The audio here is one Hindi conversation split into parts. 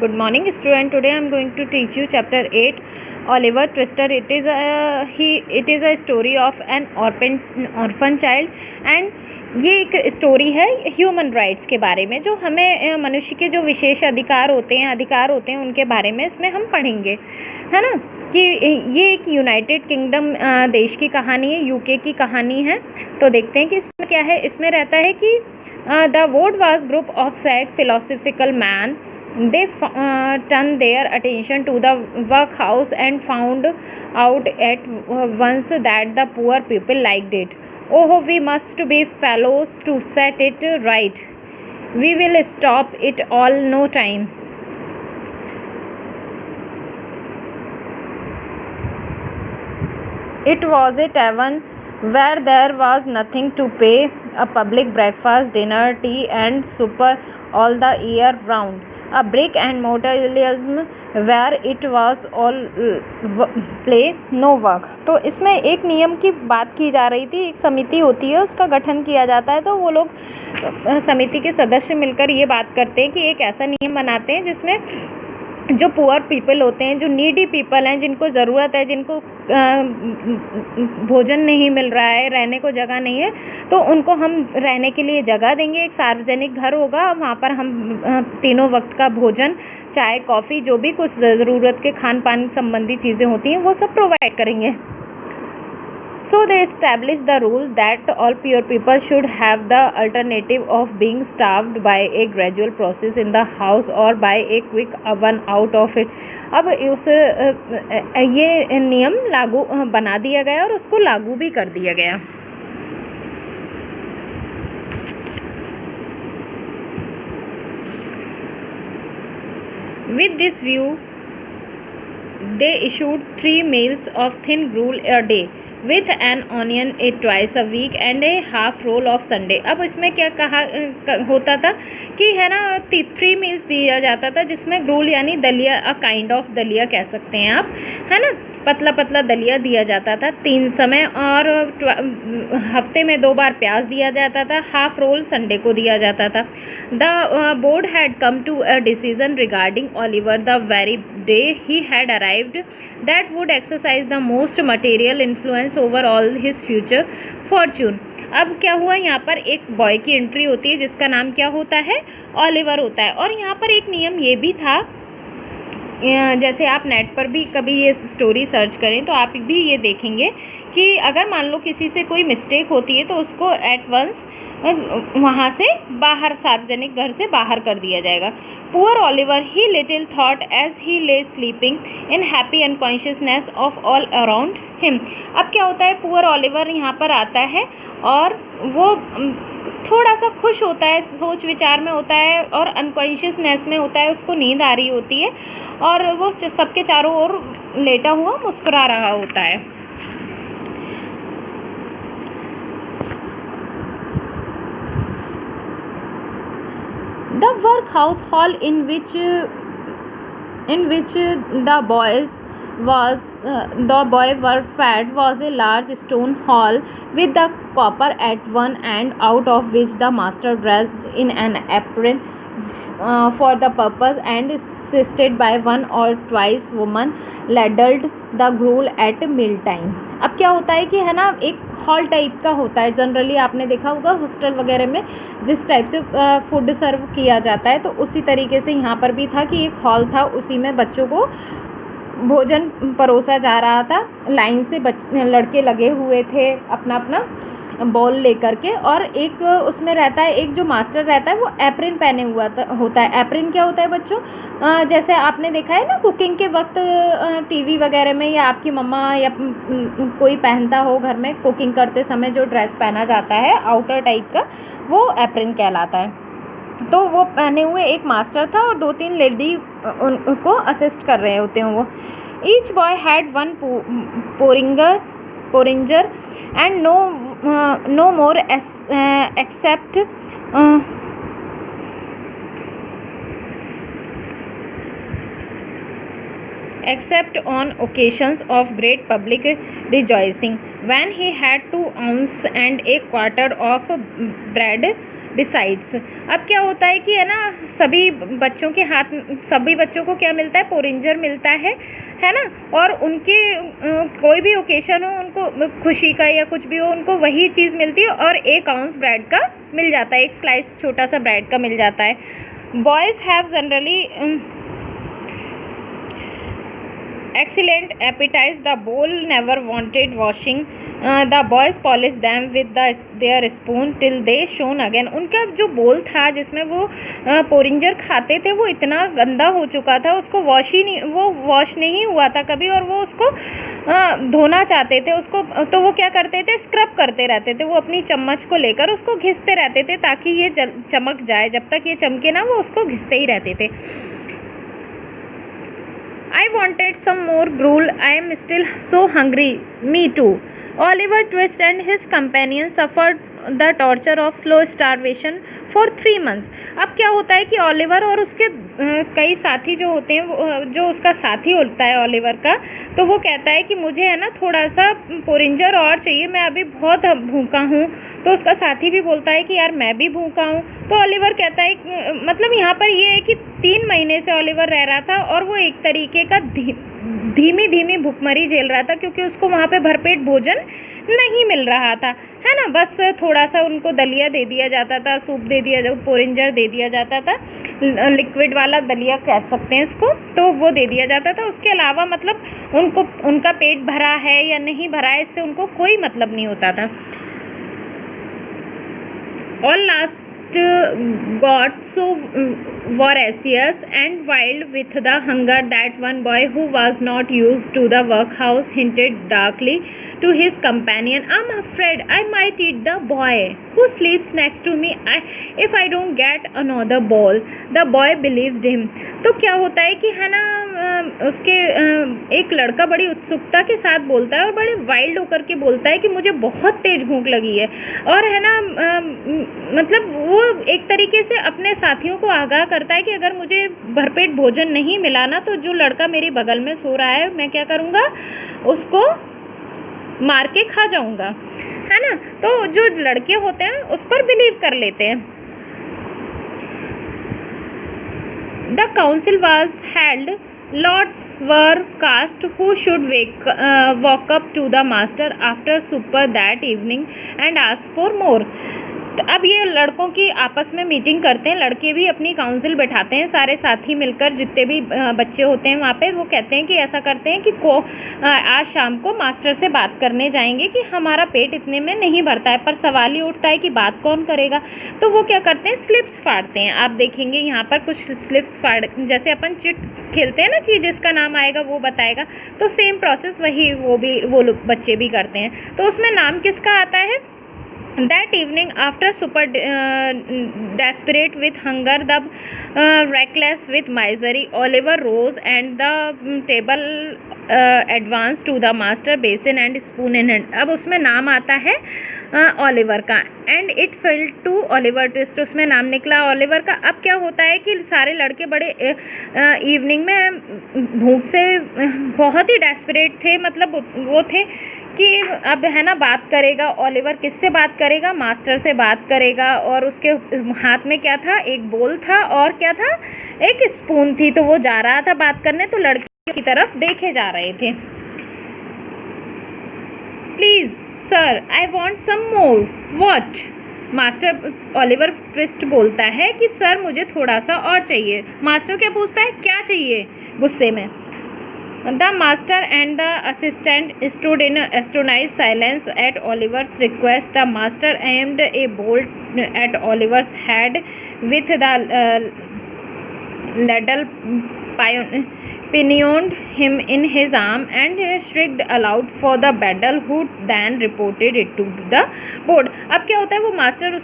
Good morning, student. Today I am going to teach you chapter 8, Oliver Twister. It is a story of an orphan child, and ये एक स्टोरी है ह्यूमन राइट्स के बारे में, जो हमें मनुष्य के जो विशेष अधिकार होते हैं उनके बारे में इसमें हम पढ़ेंगे, है ना। कि ये एक यूनाइटेड किंगडम देश की कहानी है, यूके की कहानी है। तो देखते हैं कि इसमें क्या है। इसमें रहता है कि द वोड was group of sag philosophical man. They turned their attention to the workhouse and found out at once that the poor people liked it. Oh, we must be fellows to set it right. We will stop it all no time. It was a tavern where there was nothing to pay, a public breakfast, dinner, tea and supper all the year round. A brick and mortalism where it was all play no work. तो इसमें एक नियम की बात की जा रही थी। एक समिति होती है, उसका गठन किया जाता है, तो वो लोग समिति के सदस्य मिलकर ये बात करते हैं कि एक ऐसा नियम बनाते हैं जिसमें जो पुअर पीपल होते हैं, जो नीडी पीपल हैं, जिनको ज़रूरत है, जिनको भोजन नहीं मिल रहा है, रहने को जगह नहीं है, तो उनको हम रहने के लिए जगह देंगे। एक सार्वजनिक घर होगा, वहाँ पर हम तीनों वक्त का भोजन, चाय, कॉफ़ी, जो भी कुछ ज़रूरत के खान पान संबंधी चीज़ें होती हैं वो सब प्रोवाइड करेंगे। So they established the rule that all poor people should have the alternative of being starved by a gradual process in the house or by a quick one out of it. अब ये नियम लागू बना दिया गया और उसको लागू भी कर दिया गया। With this view, they issued 3 meals of thin gruel a day, with an onion twice a week and a half roll of Sunday. अब इसमें क्या होता था कि है ना, 3 मील्स दिया जाता था, जिसमें ग्रूल यानी दलिया, अ काइंड ऑफ दलिया कह सकते हैं आप, है ना, पतला पतला दलिया दिया जाता था 3 समय, और हफ्ते में 2 बार प्याज दिया जाता था, हाफ रोल संडे को दिया जाता था। The board had come to a decision regarding Oliver the very day he had arrived that would exercise the most material influence over all his future fortune. अब क्या हुआ, यहाँ पर एक बॉय की एंट्री होती है जिसका नाम क्या होता है, ओलिवर होता है। और यहाँ पर एक नियम ये भी था, जैसे आप नेट पर भी कभी ये स्टोरी सर्च करें तो आप भी ये देखेंगे कि अगर मान लो किसी से कोई मिस्टेक होती है तो उसको एट वंस वहाँ से बाहर, सार्वजनिक घर से बाहर कर दिया जाएगा। Poor Oliver he little thought as he lay sleeping in happy unconsciousness of all around him. अब क्या होता है, पुअर ओलिवर यहाँ पर आता है और वो थोड़ा सा खुश होता है, सोच विचार में होता है और अनकॉन्शियसनेस में होता है, उसको नींद आ रही होती है और वो सबके चारों ओर लेटा हुआ मुस्कुरा रहा होता है। The workhouse hall in which the boy were fed was a large stone hall with the copper at one end, out of which the master dressed in an apron for the purpose, and assisted by one or twice women ladled the gruel at meal time. अब क्या होता है कि है ना, एक हॉल टाइप का होता है, जनरली आपने देखा होगा हॉस्टल वगैरह में जिस टाइप से फूड सर्व किया जाता है, तो उसी तरीके से यहाँ पर भी था कि एक हॉल था, उसी में बच्चों को भोजन परोसा जा रहा था। लाइन से लड़के लगे हुए थे अपना अपना बॉल लेकर के, और एक उसमें रहता है, एक जो मास्टर रहता है वो एप्रिन पहने हुआ होता है। एप्रिन क्या होता है बच्चों, जैसे आपने देखा है ना कुकिंग के वक्त टीवी वगैरह में, या आपकी मम्मा या कोई पहनता हो घर में कुकिंग करते समय जो ड्रेस पहना जाता है आउटर टाइप का, वो एप्रिन कहलाता है। तो वो पहने हुए एक मास्टर था और 2-3 लेडी उनको असिस्ट कर रहे होते हैं वो। Each boy had one porringer and no more except on occasions of great public rejoicing, when he had 2 ounces and a quarter of bread besides. अब क्या होता है कि है ना, सभी बच्चों को क्या मिलता है, पोरिंजर मिलता है ना, और उनके कोई भी ओकेशन हो, उनको खुशी का या कुछ भी हो, उनको वही चीज़ मिलती है और 1 आउंस ब्रेड का मिल जाता है, 1 स्लाइस छोटा सा ब्रेड का मिल जाता है। Boys have generally excellent appetites. The bowl never wanted washing. The boys polished them with their spoon till they shone again. उनका जो बोल था जिसमें वो पोरिंजर खाते थे वो इतना गंदा हो चुका था, उसको वॉश नहीं हुआ था कभी, और वो उसको धोना चाहते थे उसको, तो वो क्या करते थे, स्क्रब करते रहते थे। वो अपनी चम्मच को लेकर उसको घिसते रहते थे ताकि ये चमक जाए। जब तक ये चमके ना, वो उसको घिसते ही रहते थे। I wanted some more gruel. I am still so hungry. Me too. Oliver Twist and his companions suffered the torture of slow starvation for 3 months. अब क्या होता है कि ऑलिवर और उसके कई साथी जो होते हैं, जो उसका साथी होता है ऑलिवर का, तो वो कहता है कि मुझे है ना थोड़ा सा पोरिंजर और चाहिए, मैं अभी बहुत भूखा हूँ। तो उसका साथी भी बोलता है कि यार मैं भी भूखा हूँ। तो ऑलिवर कहता है, मतलब यहाँ पर ये है कि 3 महीने से ऑलिवर रह रहा था और वो एक तरीके का धीमी भूखमरी झेल रहा था, क्योंकि उसको वहाँ पे भरपेट भोजन नहीं मिल रहा था, है ना। बस थोड़ा सा उनको दलिया दे दिया जाता था, सूप दे दिया जाता, पोरिंजर दे दिया जाता था, लिक्विड वाला दलिया कह सकते हैं इसको, तो वो दे दिया जाता था। उसके अलावा मतलब उनका पेट भरा है या नहीं भरा है, इससे उनको कोई मतलब नहीं होता था। All last got so voracious and wild with the hunger that one boy who was not used to the workhouse hinted darkly to his companion, I'm afraid I might eat the boy who sleeps next to me if I don't get another ball. The boy believed him. तो क्या होता है कि है ना, उसके एक लड़का बड़ी उत्सुकता के साथ बोलता है और बड़े वाइल्ड होकर के बोलता है कि मुझे बहुत तेज भूख लगी है, और है ना मतलब वो एक तरीके से अपने साथियों को आगाह करता है कि अगर मुझे भरपेट भोजन नहीं मिला ना, तो जो लड़का मेरे बगल में सो रहा है मैं क्या करूँगा, उसको मार के खा जाऊँगा, है ना। तो जो लड़के होते हैं उस पर बिलीव कर लेते हैं। The council was held. Lots were cast who should walk up to the master after supper that evening and ask for more. तो अब ये लड़कों की आपस में मीटिंग करते हैं, लड़के भी अपनी काउंसिल बैठाते हैं, सारे साथी मिलकर, जितने भी बच्चे होते हैं वहाँ पे, वो कहते हैं कि ऐसा करते हैं कि आज शाम को मास्टर से बात करने जाएंगे कि हमारा पेट इतने में नहीं भरता है। पर सवाल ही उठता है कि बात कौन करेगा। तो वो क्या करते हैं, स्लिप्स फाड़ते हैं। आप देखेंगे यहाँ पर कुछ स्लिप्स जैसे अपन चिट खेलते हैं ना कि जिसका नाम आएगा वो बताएगा, तो सेम प्रोसेस वही वो लोग बच्चे भी करते हैं। तो उसमें नाम किसका आता है, That evening, after super desperate with hunger, the reckless with misery, Oliver rose and the table advanced to the master, basin and spoon in hand. अब उसमें नाम आता है ऑलिवर का, and it fell to Oliver Twist, उसमें नाम निकला ऑलिवर का। अब क्या होता है कि सारे लड़के बड़े इवनिंग में भूख से बहुत ही डेस्परेट थे, मतलब वो थे कि अब है ना बात करेगा ऑलिवर, किससे बात करेगा, मास्टर से बात करेगा। और उसके हाथ में क्या था, एक बोल था और क्या था, एक स्पून थी। तो वो जा रहा था बात करने, तो लड़के की तरफ देखे जा रहे थे। Please sir I want some more. What? Master Oliver Twist बोलता है कि सर मुझे थोड़ा सा और चाहिए। मास्टर क्या पूछता है, क्या चाहिए, गुस्से में। The master and the assistant stood in astonished silence at Oliver's request. The master aimed a bolt at Oliver's head with the ladle pinioned him in his arm and shrieked aloud for the battle, who then reported it to the board. अब क्या होता है, वो मास्टर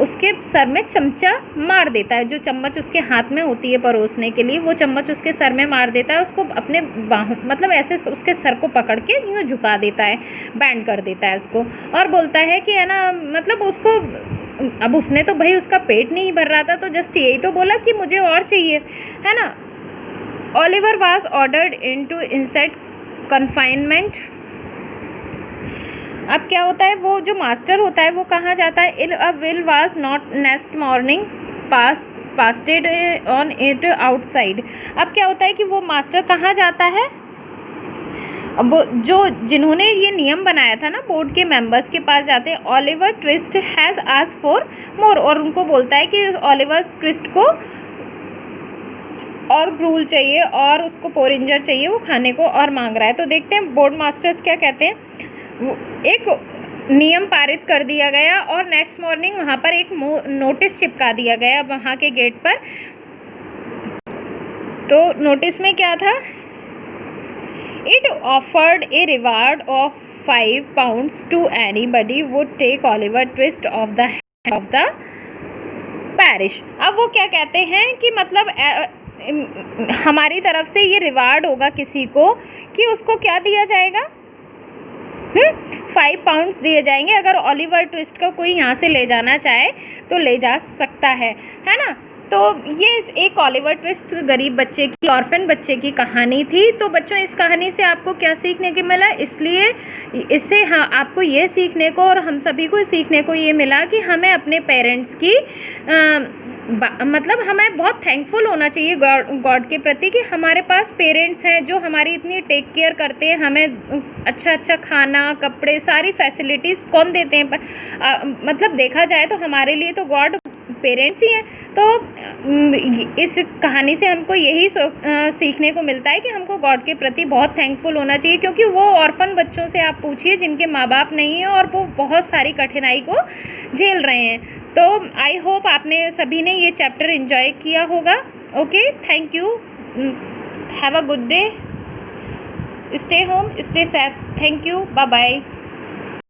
उसके सर में चमचा मार देता है। जो चम्मच उसके हाथ में होती है परोसने के लिए, वो चम्मच उसके सर में मार देता है, उसको अपने बाहों मतलब ऐसे उसके सर को पकड़ के यूँ झुका देता है, बैंड कर देता है उसको, और बोलता है कि है ना मतलब उसको, अब उसने तो भाई उसका पेट नहीं भर रहा था, तो जस्ट यही तो बोला कि मुझे और चाहिए, है ना। Oliver was ordered into insect confinement अब क्या होता है, वो जो मास्टर होता है वो कहाँ जाता है, in a will was not next morning pasted on it outside. अब क्या होता है कि वो मास्टर कहाँ जाता है, अब वो जो जिन्होंने ये नियम बनाया था ना बोर्ड के मेंबर्स के पास जाते हैं। Oliver twist has asked for more, और उनको बोलता है कि ओलिवर ट्विस्ट को और ग्रूल चाहिए और उसको पोरिंजर चाहिए, वो खाने को और मांग रहा है। तो देखते हैं बोर्ड मास्टर्स क्या कहते हैं। एक नियम पारित कर दिया गया और नेक्स्ट मॉर्निंग वहाँ पर एक नोटिस चिपका दिया गया वहाँ के गेट पर। तो नोटिस में क्या था, it offered a reward of 5 pounds to anybody would take Oliver Twist off the parish. अब वो क्या कहते हैं कि मतलब हमारी तरफ से ये रिवार्ड होगा किसी को कि उसको क्या दिया जाएगा, 5 pounds दिए जाएंगे। अगर ओलिवर ट्विस्ट को कोई यहाँ से ले जाना चाहे तो ले जा सकता है ना। तो ये एक ओलिवर ट्विस्ट गरीब बच्चे की, ऑर्फन बच्चे की कहानी थी। तो बच्चों इस कहानी से आपको क्या सीखने को मिला, इसलिए इससे हाँ आपको ये सीखने को और हम सभी को सीखने को ये मिला कि हमें अपने पेरेंट्स की मतलब हमें बहुत थैंकफुल होना चाहिए गॉड के प्रति कि हमारे पास पेरेंट्स हैं जो हमारी इतनी टेक केयर करते हैं। हमें अच्छा खाना, कपड़े, सारी फैसिलिटीज़ कौन देते हैं, मतलब देखा जाए तो हमारे लिए तो गॉड पेरेंट्स ही हैं। तो इस कहानी से हमको यही सीखने को मिलता है कि हमको गॉड के प्रति बहुत थैंकफुल होना चाहिए, क्योंकि वो ऑर्फन बच्चों से आप पूछिए जिनके माँ बाप नहीं हैं और वो बहुत सारी कठिनाई को झेल रहे हैं। तो आई होप आपने सभी ने ये चैप्टर एंजॉय किया होगा। Okay, thank you, have a good day, stay home, stay safe, thank you, bye bye.